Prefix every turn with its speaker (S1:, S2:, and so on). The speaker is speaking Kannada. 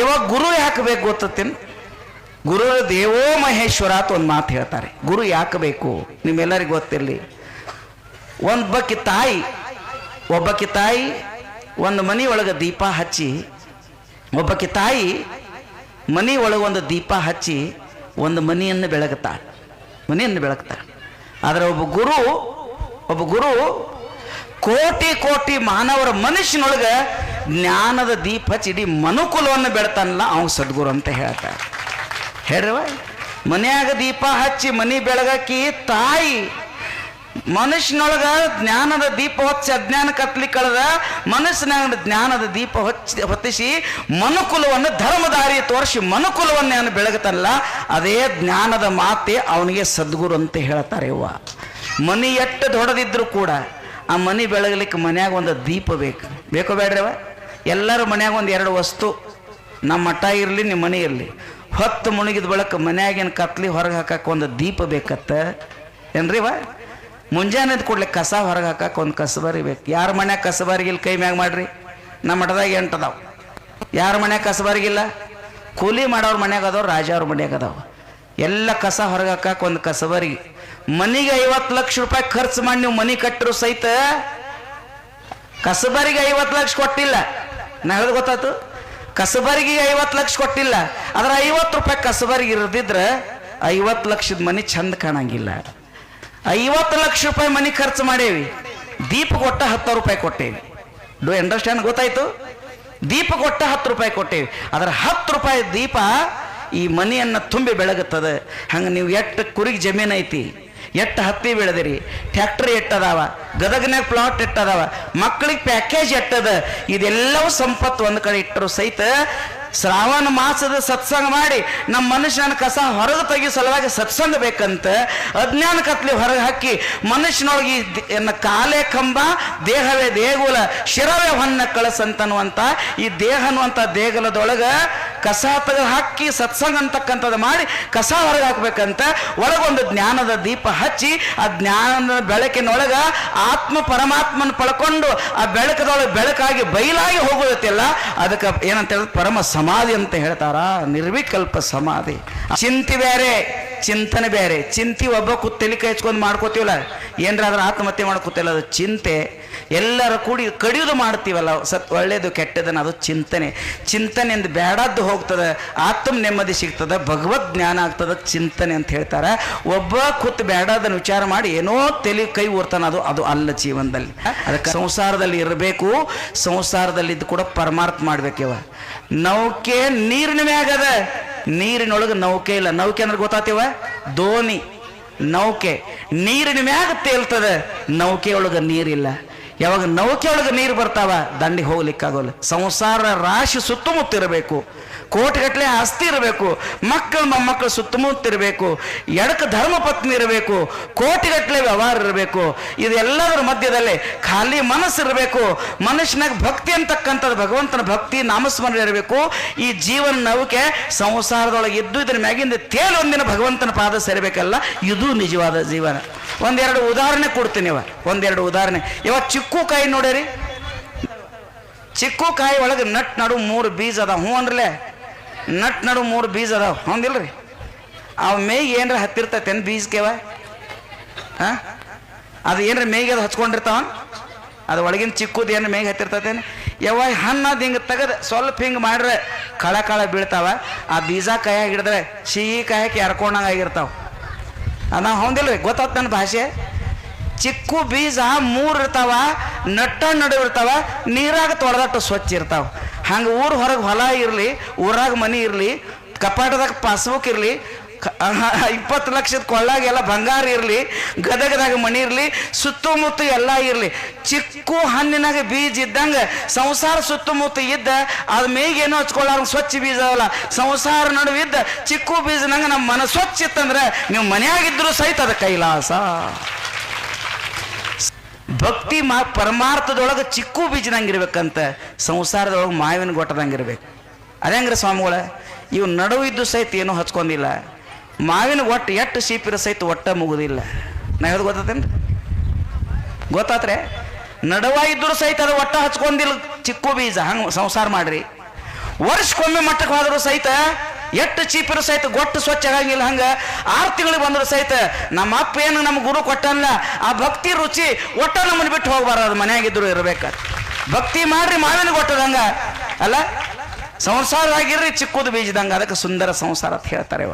S1: ಇವಾಗ ಗುರು ಯಾಕೆ ಬೇಕು ಗೊತ್ತೇನು? ಗುರು ದೇವೋ ಮಹೇಶ್ವರ ಅಂತ ಒಂದು ಮಾತು ಹೇಳ್ತಾರೆ. ಗುರು ಯಾಕೆ ಬೇಕು ನಿಮ್ಮೆಲ್ಲರಿಗೂ ಗೊತ್ತಿರಲಿ. ಒಬ್ಬಾಕಿ ತಾಯಿ ಒಂದು ಮನಿ ಒಳಗೆ ದೀಪ ಹಚ್ಚಿ, ಒಬ್ಬಾಕಿ ತಾಯಿ ಮನಿ ಒಳಗೆ ಒಂದು ದೀಪ ಹಚ್ಚಿ ಒಂದು ಮನೆಯನ್ನು ಬೆಳಗುತ್ತಾಳೆ. ಆದರೆ ಒಬ್ಬ ಗುರು ಕೋಟಿ ಕೋಟಿ ಮಾನವರ ಮನುಷ್ಯನೊಳಗೆ ಜ್ಞಾನದ ದೀಪ ಹಚ್ಚಿ ಇಡೀ ಮನುಕುಲವನ್ನು ಬೆಳತಾನಲ್ಲ, ಅವನು ಸದ್ಗುರು ಅಂತ ಹೇಳ್ತಾರೆ. ಹೇಳ್ರವ, ಮನ್ಯಾಗ ದೀಪ ಹಚ್ಚಿ ಮನಿ ಬೆಳಗಾಕಿ ತಾಯಿ ಮನುಷ್ಯನೊಳಗ ಜ್ಞಾನದ ದೀಪ ಹೊಚ್ಚಿ ಅಜ್ಞಾನ ಕತ್ಲಿ ಕಳೆದ ಮನಸ್ಸಿನಾಗ ಜ್ಞಾನದ ದೀಪ ಹೊತ್ತಿಸಿ ಮನುಕುಲವನ್ನು ಧರ್ಮದಾರಿ ತೋರಿಸಿ ಮನುಕುಲವನ್ನು ಅವನು ಬೆಳಗುತ್ತಲ್ಲ, ಅದೇ ಜ್ಞಾನದ ಮಾತೆ ಅವನಿಗೆ ಸದ್ಗುರು ಅಂತ ಹೇಳ್ತಾರೆ. ಅವ್ವ, ಮನಿ ಎಷ್ಟು ದೊಡ್ಡದಿದ್ರು ಕೂಡ ಆ ಮನಿ ಬೆಳಗಲಿಕ್ಕೆ ಮನ್ಯಾಗ ಒಂದು ದೀಪ ಬೇಕೋ ಬೇಡ್ರವ? ಎಲ್ಲರೂ ಮನ್ಯಾಗ ಒಂದು ಎರಡು ವಸ್ತು, ನಮ್ಮ ಮಠ ಇರಲಿ ನಿಮ್ಮ ಮನೆ ಇರಲಿ, ಹೊತ್ತು ಮುಳುಗಿದ ಬಳಕ ಮನ್ಯಾಗಿನ ಕತ್ಲಿ ಹೊರಗೆ ಹಾಕಕ್ಕೆ ಒಂದು ದೀಪ ಬೇಕತ್ತ ಏನ್ರಿವ? ಮುಂಜಾನೆ ಕೂಡಲೇ ಕಸ ಹೊರಗೆ ಹಾಕಕ್ಕೆ ಒಂದು ಕಸಬಾರಿ ಬೇಕು. ಯಾರ ಮನ್ಯಾಗ ಕಸಬಾರಿಗಿಲ್ಲ ಕೈ ಮ್ಯಾಗ ಮಾಡ್ರಿ. ನಮ್ಮ ಮಠದಾಗ 8 ಅದಾವ. ಯಾರ ಮನ್ಯಾಗ ಕಸಬಾರಿಗಿಲ್ಲ? ಕೂಲಿ ಮಾಡೋರು ಮನ್ಯಾಗ ಅದಾವ, ರಾಜ ಅವ್ರ ಮನ್ಯಾಗ ಅದಾವ. ಎಲ್ಲ ಕಸ ಹೊರಗೆ ಹಾಕಕ್ಕೆ ಒಂದು ಕಸಬಾರಿಗೆ. ಮನಿಗೆ 50 ಲಕ್ಷ ರೂಪಾಯಿ ಖರ್ಚು ಮಾಡಿ ನೀವು ಮನಿ ಕಟ್ಟರು ಸಹಿತ ಕಸಬಾರಿಗೆ 50 ಲಕ್ಷ ಕೊಟ್ಟಿಲ್ಲ. ನಾ ಹೇಳೋದು ಗೊತ್ತಾಯ್ತು? ಕಸಬಾರಿಗೆ 50 ಲಕ್ಷ ಕೊಟ್ಟಿಲ್ಲ. ಆದ್ರೆ 50 ರೂಪಾಯಿ ಕಸಬಾರಿಗೆ ಇರದಿದ್ರೆ 50 ಲಕ್ಷದ ಮನಿ ಚಂದ ಕಾಣಂಗಿಲ್ಲ. 50 ಲಕ್ಷ ರೂಪಾಯಿ ಮನಿ ಖರ್ಚು ಮಾಡೇವಿ, ದೀಪ ಕೊಟ್ಟ 10 ರೂಪಾಯಿ ಕೊಟ್ಟೇವಿ. Do understand? ಗೊತ್ತಾಯ್ತು? ದೀಪ ಕೊಟ್ಟ 10 ರೂಪಾಯಿ ಕೊಟ್ಟೇವಿ. ಆದ್ರೆ 10 ರೂಪಾಯಿ ದೀಪ ಈ ಮನೆಯನ್ನು ತುಂಬಿ ಬೆಳಗುತ್ತದೆ. ಹಂಗೆ ನೀವು ಎಷ್ಟು ಕುರಿಗೆ ಜಮೀನು ಐತಿ, ಎಷ್ಟು ಹತ್ತಿ ಬೆಳೆದಿರಿ, ಟ್ಯಾಕ್ಟ್ರಿ ಎಟ್ಟದಾವ, ಗದಗನಾಗ ಪ್ಲಾಟ್ ಎಟ್ಟದಾವ, ಮಕ್ಕಳಿಗೆ ಪ್ಯಾಕೇಜ್ ಎಟ್ಟದ, ಇದೆಲ್ಲವೂ ಸಂಪತ್ತು ಒಂದು ಕಡೆ ಇಟ್ಟರು ಸಹಿತ ಶ್ರಾವಣ ಮಾಸದ ಸತ್ಸಂಗ ಮಾಡಿ ನಮ್ಮ ಮನುಷ್ಯನ ಕಸ ಹೊರಗೆ ತೆಗಿಯೋ ಸಲುವಾಗಿ ಸತ್ಸಂಗ ಬೇಕಂತ ಅಜ್ಞಾನ ಕತ್ಲಿ ಹೊರಗೆ ಹಾಕಿ ಮನುಷ್ಯನೊಳಗೆ ಕಾಲೇ ಕಂಬ ದೇಹವೇ ದೇಗುಲ ಶಿರವೇ ಹೊನ್ನ ಕಳಸಂತನ್ನುವಂಥ ಈ ದೇಹ ಅನ್ನುವಂಥ ದೇಗುಲದೊಳಗೆ ಕಸ ತೆಗೆದು ಹಾಕಿ ಸತ್ಸಂಗ ಅಂತಕ್ಕಂಥದ್ದು ಮಾಡಿ ಕಸ ಹೊರಗೆ ಹಾಕ್ಬೇಕಂತ ಒಳಗೊಂದು ಜ್ಞಾನದ ದೀಪ ಹಚ್ಚಿ ಆ ಜ್ಞಾನದ ಬೆಳಕಿನೊಳಗ ಆತ್ಮ ಪರಮಾತ್ಮನ ಪಡ್ಕೊಂಡು ಆ ಬೆಳಕದೊಳಗೆ ಬೆಳಕಾಗಿ ಬಯಲಾಗಿ ಹೋಗೋದತ್ತಿಲ್ಲ, ಅದಕ್ಕೆ ಏನಂತ ಹೇಳಿದ್ರೆ ಪರಮ ಸಮಾಧಿ ಅಂತ ಹೇಳ್ತಾರ. ನಿರ್ವಿಕಲ್ಪ ಸಮಾಧಿ. ಚಿಂತೆ ಬೇರೆ, ಚಿಂತನೆ ಬೇರೆ. ಚಿಂತೆ ಒಬ್ಬ ತಲೆ ಕೈ ಹಚ್ಕೊಂಡು ಮಾಡ್ಕೋತೀವಲ್ಲ, ಏನ್ರ ಅದ್ರ ಆತ್ಮಹತ್ಯೆ ಮಾಡ್ಕೋತಿಲ್ಲ, ಅದು ಚಿಂತೆ. ಎಲ್ಲರ ಕೂಡಿ ಕಡಿಯೋದು ಮಾಡ್ತೀವಲ್ಲ, ಒಳ್ಳೇದು ಕೆಟ್ಟದನ್ನ, ಅದು ಚಿಂತನೆ. ಚಿಂತನೆಯಿಂದ ಬೇಡದ್ದು ಹೋಗ್ತದೆ, ಆತ್ಮ ನೆಮ್ಮದಿ ಸಿಗ್ತದೆ, ಭಗವದ್ ಜ್ಞಾನ ಆಗ್ತದೆ, ಚಿಂತನೆ ಅಂತ ಹೇಳ್ತಾರೆ. ಒಬ್ಬ ಕೂತ್ ಬೇಡದನ್ನು ವಿಚಾರ ಮಾಡಿ ಏನೋ ತಲೆ ಕೈ ಊರ್ತಾನ, ಅದು ಅಲ್ಲ ಜೀವನದಲ್ಲಿ. ಅದಕ್ಕೆ ಸಂಸಾರದಲ್ಲಿ ಇರಬೇಕು, ಸಂಸಾರದಲ್ಲಿದ್ದು ಕೂಡ ಪರಮಾರ್ಥ ಮಾಡ್ಬೇಕಿವ. ನೌಕೆ ನೀರಿನ ಮ್ಯಾಗದ, ನೀರಿನೊಳಗೆ ನೌಕೆ ಇಲ್ಲ. ನೌಕೆ ಅಂದ್ರೆ ಗೊತ್ತಾತೀವ? ದೋಣಿ. ನೌಕೆ ನೀರಿನ ಮ್ಯಾಗ ತೇಲ್ತದೆ, ನೌಕೆಯೊಳಗೆ ನೀರಿಲ್ಲ. ಯಾವಾಗ ನೌಕೆಯೊಳಗೆ ನೀರು ಬರ್ತಾವ ದಂಡಿಗೆ ಹೋಗ್ಲಿಕ್ಕಾಗೋಲ್ಲ. ಸಂಸಾರ ರಾಶಿ ಸುತ್ತಮುತ್ತ ಇರಬೇಕು, ಕೋಟಿಗಟ್ಟಲೆ ಆಸ್ತಿ ಇರಬೇಕು, ಮಕ್ಕಳು ಮೊಮ್ಮಕ್ಕಳು ಸುತ್ತಮುತ್ತ ಇರಬೇಕು, ಎಡಕ ಧರ್ಮ ಪತ್ನಿ ಇರಬೇಕು, ಕೋಟಿಗಟ್ಟಲೆ ವ್ಯವಹಾರ ಇರಬೇಕು. ಇದೆಲ್ಲದರ ಮಧ್ಯದಲ್ಲೇ ಖಾಲಿ ಮನಸ್ಸಿರಬೇಕು. ಮನುಷ್ಯನಾಗ ಭಕ್ತಿ ಅಂತಕ್ಕಂಥದ್ದು ಭಗವಂತನ ಭಕ್ತಿ ನಾಮಸ್ಮರಣೆ ಇರಬೇಕು. ಈ ಜೀವನ ನೌಕೆ ಸಂಸಾರದೊಳಗೆ ಇದ್ದು ಇದ್ರ ಮ್ಯಾಗಿಂದ ತೇಲು ಒಂದಿನ ಭಗವಂತನ ಪಾದ ಸೇರಬೇಕಲ್ಲ, ಇದು ನಿಜವಾದ ಜೀವನ. ಒಂದೆರಡು ಉದಾಹರಣೆ ಕೊಡ್ತೀನಿ. ಒಂದೆರಡು ಉದಾಹರಣೆ. ಇವಾಗ ಚಿಕ್ಕು ಕಾಯಿ ನೋಡ್ರಿ, ಚಿಕ್ಕು ಕಾಯಿ ಒಳಗೆ ನಟ್ ನಡು 3 ಬೀಜ ಅದಾವ. ಹ್ಞೂ ಅಂದ್ರಲ್ಲೇ, ನಟ್ ನಡು 3 ಬೀಜ ಅದಾವ. ಹೌದಿಲ್ರಿ? ಅವು ಮೇಯ್ಗೆ ಏನ್ರ ಹತ್ತಿರ್ತೈತೇನು ಬೀಜಕ್ಕೆವ? ಹಾಂ, ಅದು ಏನ್ರ ಮೇಯ್ಗೆ ಅದು ಹಚ್ಕೊಂಡಿರ್ತಾವ, ಅದು ಒಳಗಿನ ಚಿಕ್ಕುದು ಏನು ಮೇಯ್ಗೆ ಹತ್ತಿರ್ತೈತೇನು? ಯಾವಾಗ ಹಣ್ಣು ಅದು ಹಿಂಗೆ ತೆಗೆದು ಸ್ವಲ್ಪ ಹಿಂಗೆ ಮಾಡ್ರೆ ಕಳ ಬೀಳ್ತಾವ. ಆ ಬೀಜ ಕಾಯಾಗಿ ಹಿಡಿದ್ರೆ ಸಿಹಿ ಕಾಯಕ್ಕೆ ಎರ್ಕೊಂಡಂಗೆ ಆಗಿರ್ತಾವ. ಅದು ನಾವು ಹೌದಿಲ್ರಿ? ಗೊತ್ತಾಯ್ತು ನನ್ನ ಭಾಷೆ. ಚಿಕ್ಕು ಬೀಜ 3 ಇರ್ತಾವ, ನಟ್ಟ ನಡುವೆ ಇರ್ತಾವ, ನೀರಾಗ ತೊಳೆದಟ್ಟು ಸ್ವಚ್ಛ ಇರ್ತಾವ. ಹಂಗೆ ಊರು ಹೊರಗೆ ಹೊಲ ಇರಲಿ, ಊರಾಗ ಮನೆ ಇರಲಿ, ಕಪಾಟದಾಗ ಪಾಸ್ಬುಕ್ ಇರಲಿ, 20 ಲಕ್ಷದ ಕೊಳ್ಳಾಗೆಲ್ಲ ಬಂಗಾರ ಇರಲಿ, ಗದಗದಾಗ ಮನೆ ಇರಲಿ, ಸುತ್ತಮುತ್ತ ಎಲ್ಲ ಇರಲಿ, ಚಿಕ್ಕು ಹಣ್ಣಿನಾಗ ಬೀಜ ಇದ್ದಂಗೆ ಸಂಸಾರ ಸುತ್ತಮುತ್ತ ಇದ್ದ ಅದು ಮೇಗೇನೋ ಹಚ್ಕೊಳ್ಳಾರ ಸ್ವಚ್ಛ ಬೀಜ ಅವಲ್ಲ, ಸಂಸಾರ ನಡುವಿದ್ದ ಚಿಕ್ಕು ಬೀಜನಂಗೆ ನಮ್ಮ ಮನ ಸ್ವಚ್ಛ ಇತ್ತಂದ್ರೆ ನೀವು ಮನೆಯಾಗಿದ್ರು ಸಹಿತ ಅದು ಕೈಲಾಸ. ಭಕ್ತಿ ಪರಮಾರ್ಥದೊಳಗೆ ಚಿಕ್ಕು ಬೀಜದಂಗಿರ್ಬೇಕಂತ, ಸಂಸಾರದೊಳಗೆ ಮಾವಿನ ಗೊಟ್ಟದಂಗಿರ್ಬೇಕು. ಅದೇಂಗ್ರಿ ಸ್ವಾಮಿಗಳ, ಇವು ನಡುವಿದ್ದು ಸಹಿತ ಏನೂ ಹಚ್ಕೊಂಡಿಲ್ಲ, ಮಾವಿನ ಒಟ್ಟು ಎಷ್ಟು ಸೀಪಿರ ಸಹಿತ ಒಟ್ಟ ಮುಗುದಿಲ್ಲ. ನಾ ಹೇಳೋದು ಗೊತ್ತೇನು? ಗೊತ್ತಾತ್ರೆ? ನಡುವ ಇದ್ದರೂ ಸಹಿತ ಅದು ಒಟ್ಟ ಹಚ್ಕೊಂಡಿಲ್ಲ ಚಿಕ್ಕು ಬೀಜ. ಹಂಗೆ ಸಂಸಾರ ಮಾಡ್ರಿ. ವರ್ಷಕ್ಕೊಮ್ಮೆ ಮಟ್ಟಕ್ಕೆ ಹೋದ್ರು ಸಹಿತ ಎಷ್ಟು ಚೀಪಿರು ಸಹಿತ ಗೊಟ್ಟು ಸ್ವಚ್ಛ ಆಗಂಗಿಲ್ಲ. ಹಂಗ 6 ತಿಂಗಳಿಗೆ ಬಂದ್ರು ಸಹಿತ ನಮ್ಮ ಅಪ್ಪ ಏನು ನಮ್ಮ ಗುರು ಕೊಟ್ಟಲ್ಲ ಆ ಭಕ್ತಿ ರುಚಿ ಒಟ್ಟ ನಮ್ಮನ್ನು ಬಿಟ್ಟು ಹೋಗ್ಬಾರದು. ಮನೆಯಾಗಿದ್ರು ಇರ್ಬೇಕ. ಭಕ್ತಿ ಮಾಡ್ರಿ ಮಾವಿನ ಕೊಟ್ಟದಂಗ ಅಲ್ಲ, ಸಂಸಾರ ಆಗಿರ್ರಿ ಚಿಕ್ಕದು ಬೀಜದಂಗ. ಅದಕ್ಕೆ ಸುಂದರ ಸಂಸಾರ ಅಂತ ಹೇಳ್ತಾರೆ.